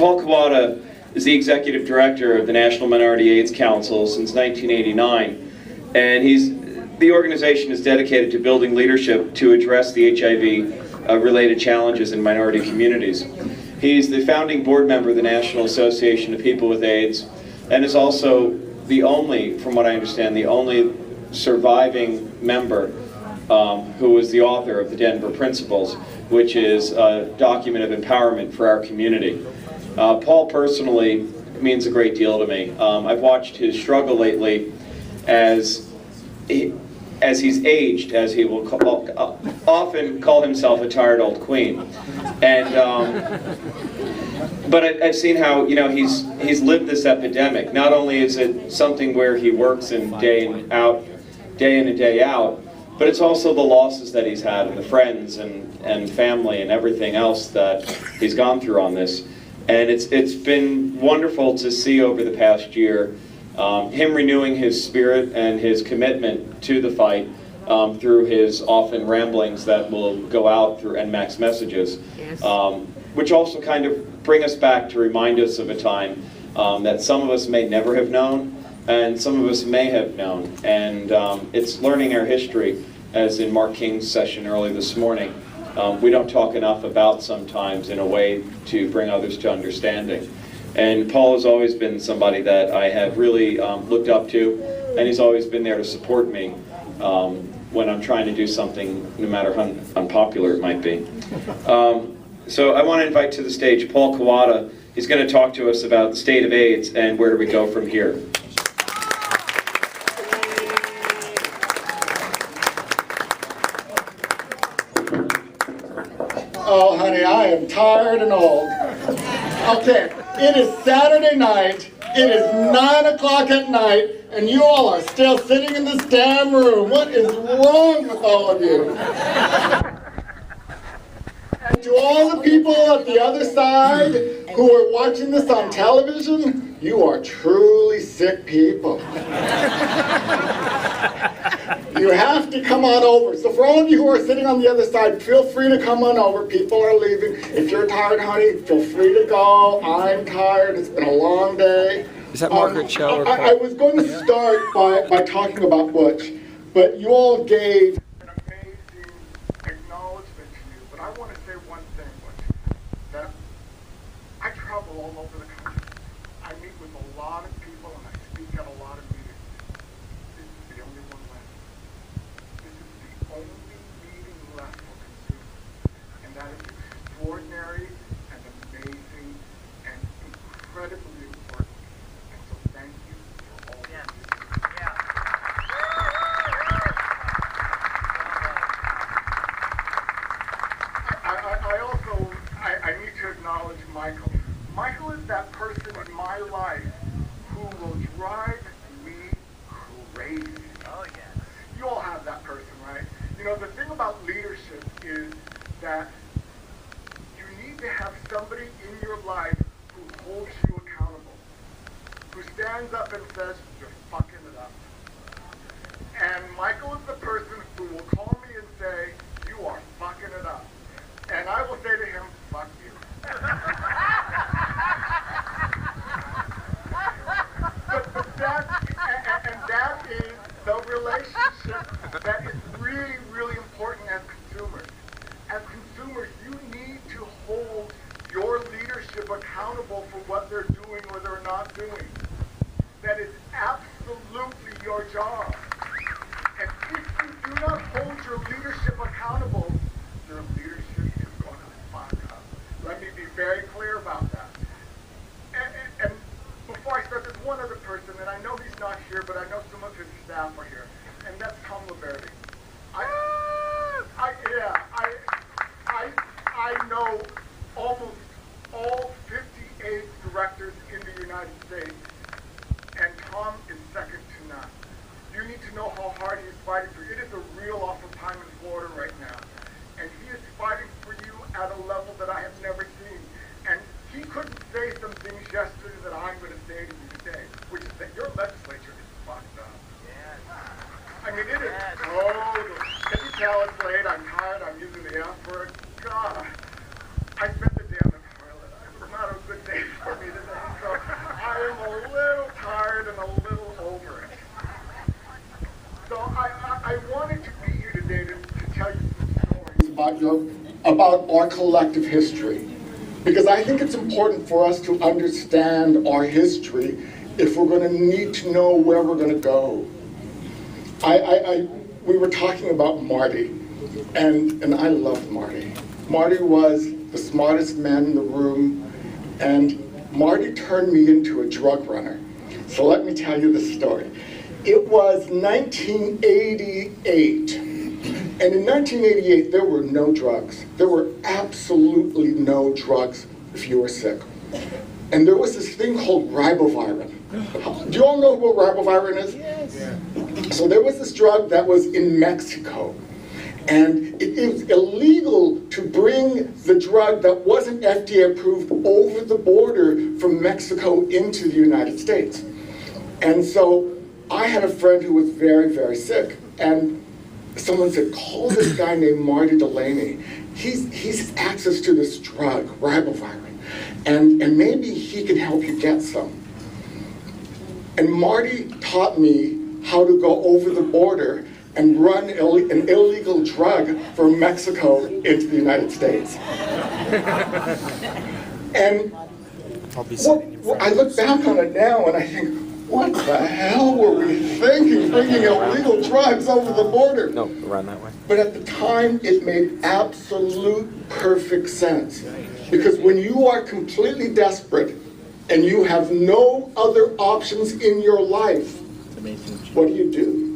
Paul Kawada is the executive director of the National Minority AIDS Council since 1989, and the organization is dedicated to building leadership to address the HIV-related challenges in minority communities. He's the founding board member of the National Association of People with AIDS, and is also the only, from what I understand, the only surviving member who was the author of the Denver Principles, which is a document of empowerment for our community. Paul personally means a great deal to me. I've watched his struggle lately as he's aged, as he will often call himself a tired old queen. And but I've seen how, you know, he's lived this epidemic. Not only is it something where he works day in and day out, but it's also the losses that he's had, and the friends and family and everything else that he's gone through on this. And it's been wonderful to see over the past year him renewing his spirit and his commitment to the fight through his often ramblings that will go out through NMAX messages, yes. Which also kind of bring us back to remind us of a time that some of us may never have known, and some of us may have known. And it's learning our history, as in Mark King's session early this morning. We don't talk enough about sometimes in a way to bring others to understanding. And Paul has always been somebody that I have really looked up to, and he's always been there to support me when I'm trying to do something, no matter how unpopular it might be. So I want to invite to the stage Paul Kawada. He's going to talk to us about the state of AIDS and where do we go from here. Oh, honey, I am tired and old. Okay, it is Saturday night, it is 9 o'clock at night, and you all are still sitting in this damn room. What is wrong with all of you? And to all the people at the other side who are watching this on television, you are truly sick people. You have to come on over. So for all of you who are sitting on the other side, feel free to come on over. People are leaving. If you're tired, honey, feel free to go. I'm tired. It's been a long day. Is that Margaret Cho? Or I was going to start by talking about Butch, but you all gave an amazing acknowledgement to you. But I want to say one thing, Butch, that I travel all over the country. I meet with a lot of people and I speak at a lot of meetings. This is the only one left. This is the only meeting left for consumers. And that is extraordinary and amazing and incredibly important. And so thank you for all of you. I need to acknowledge Michael. Michael is that person in my life who will drive me crazy. Oh, yeah. You all have that person, right? You know, the thing about leadership is that you need to have somebody in your life who holds you accountable, who stands up and says, you're fucking it up. And Michael is the person who will call me and say, you are fucking it up. And I will say to him, fuck you. but that is the relationship that is really, really important as consumers. As consumers, you need to hold your leadership accountable for what they're doing or they're not doing. That is absolutely your job. And if you do not hold your leadership accountable, your leadership is going to fuck up. Let me be very clear about that. And before I start, there's one other person, and I know he's not here, but I know some of his staff are here, and that's Tom Liberty. I know almost all 58 directors in the United States, and Tom is second to none. You need to know how hard he is fighting for you. It is a real awful time in Florida right now. And he is fighting for you at a level that I have never seen. And he couldn't say some things yesterday that I'm going to say to you today, which is that your legislature is fucked up. Yes. I mean, it is total. Can you tell it's late? I'm tired. I'm using the F word. God, I spent the day on the toilet. It was not a good day. I wanted to be here today to tell you some stories about our collective history. Because I think it's important for us to understand our history if we're going to need to know where we're going to go. We were talking about Marty, and I loved Marty. Marty was the smartest man in the room, and Marty turned me into a drug runner. So let me tell you the story. It was 1988, and in 1988 there were no drugs. There were absolutely no drugs if you were sick. And there was this thing called ribavirin. Do you all know what ribavirin is? Yes. Yeah. So there was this drug that was in Mexico. And it was illegal to bring the drug that wasn't FDA approved over the border from Mexico into the United States. And so I had a friend who was very, very sick. And someone said, call this guy named Marty Delaney. He's access to this drug, ribavirin. And maybe he can help you get some. And Marty taught me how to go over the border and run an illegal drug from Mexico into the United States. And I look back on it now and I think, what the hell were we thinking, bringing illegal drugs over the border? No, run that way. But at the time, it made absolute perfect sense. Because when you are completely desperate and you have no other options in your life, what do?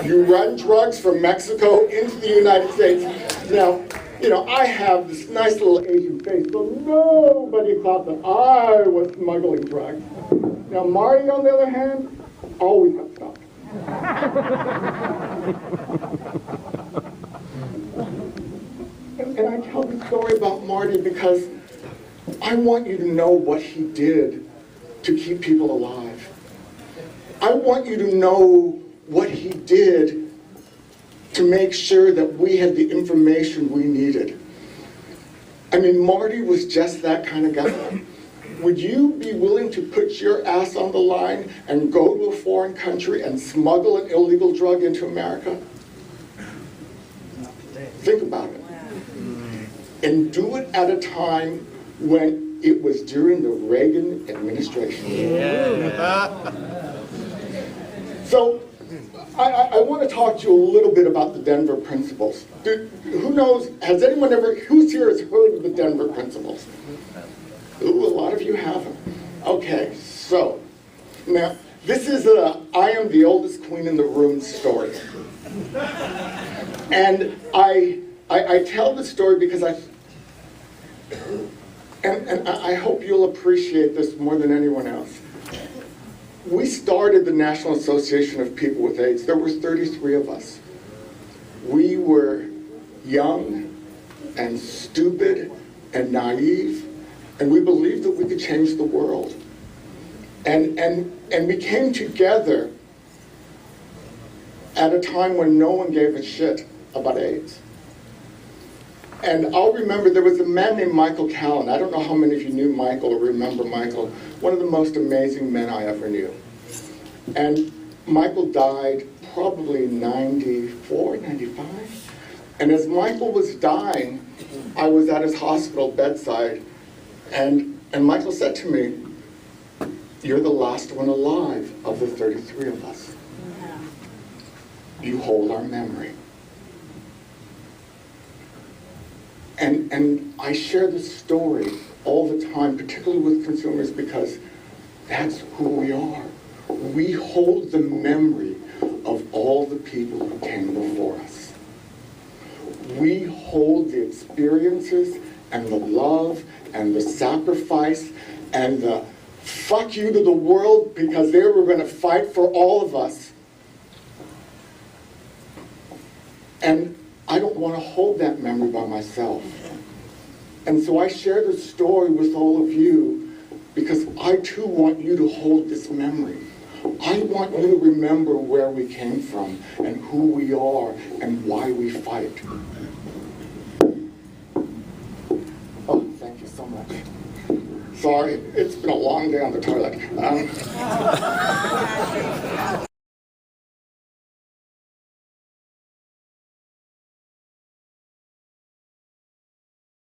You run drugs from Mexico into the United States. Now, you know, I have this nice little Asian face, so nobody thought that I was smuggling drugs. Now, Marty, on the other hand, always got stopped. And I tell the story about Marty because I want you to know what he did to keep people alive. I want you to know what he did to make sure that we had the information we needed. I mean, Marty was just that kind of guy. Would you be willing to put your ass on the line and go to a foreign country and smuggle an illegal drug into America? Think about it. And do it at a time when it was during the Reagan administration. Yeah. So, I want to talk to you a little bit about the Denver Principles. Who knows, who's here has heard of the Denver Principles? Ooh, a lot of you haven't. Okay, so, now, this is a I am the oldest queen in the room story. And I tell the story because I hope you'll appreciate this more than anyone else. We started the National Association of People with AIDS. There were 33 of us. We were young and stupid and naive, and we believed that we could change the world. And we came together at a time when no one gave a shit about AIDS. And I'll remember there was a man named Michael Callan. I don't know how many of you knew Michael or remember Michael. One of the most amazing men I ever knew. And Michael died probably in 94, 95. And as Michael was dying, I was at his hospital bedside. And Michael said to me, "You're the last one alive of the 33 of us. You hold our memory." And I share this story all the time, particularly with consumers, because that's who we are. We hold the memory of all the people who came before us. We hold the experiences and the love and the sacrifice and the fuck you to the world because they were going to fight for all of us. And I don't want to hold that memory by myself. And so I share this story with all of you because I too want you to hold this memory. I want you to remember where we came from and who we are and why we fight. Oh, thank you so much. Sorry, it's been a long day on the toilet.